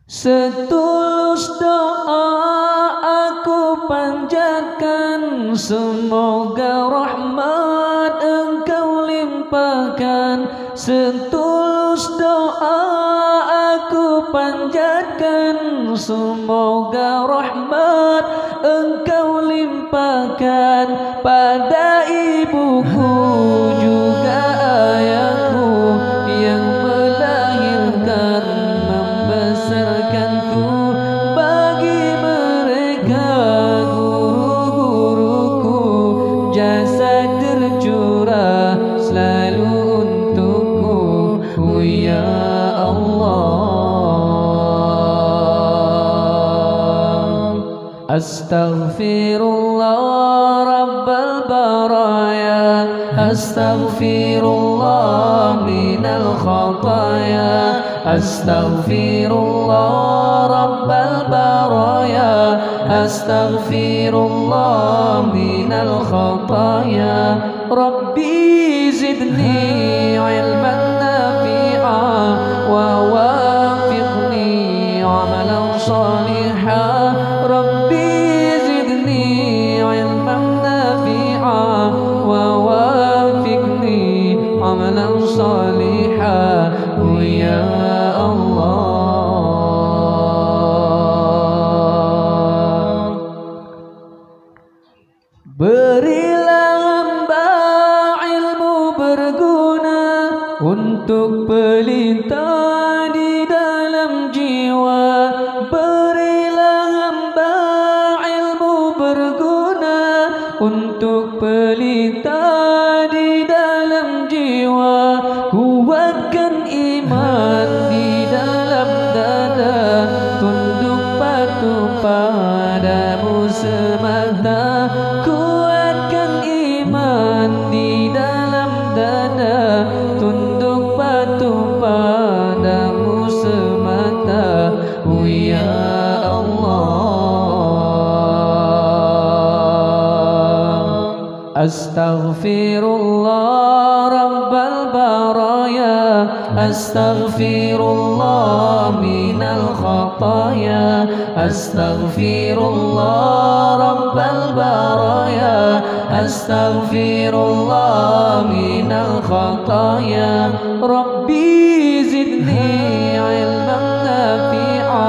Setulus doa aku panjatkan, semoga rahmat Engkau limpahkan. Setulus doa aku panjatkan, semoga rahmat Engkau limpahkan pada ibuku juga ayahku yang melahirkan membesarkanku. Bagi mereka guru-guruku, jasa tercurah selalu untukku. Ya Allah, astaghfirullah rabbal baraya, astaghfirullah minal khataya, astaghfirullah rabbal baraya, astaghfirullah minal khataya. Rabbi zidni ilman nafi'a wa wafiqni amalan salihan. Rabbi zidni ilman nafi'a wa wafiqni amalan salihan. Ya Allah, berilah hamba ilmu berguna untuk pelita di dalam jiwa. Berilah hamba ilmu berguna untuk pelita di dalam jiwa. Kuatkan iman di dalam dada, tunduk patuh padamu semata. Kuatkan iman di dalam dada, tunduk patuh padamu semata. Ya Allah, astaghfirullah rabbal baraya, astaghfirullah minal khataya, astaghfirullah rabbal baraya, astaghfirullah minal khataya. Rabbi zidni ilman nafi'a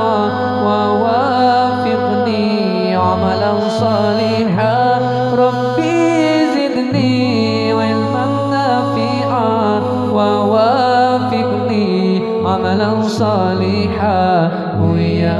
wa wafiqni amalan salihan. Rabbi zidni ilman nafi'a wa wafiqni amalan salihan. Ya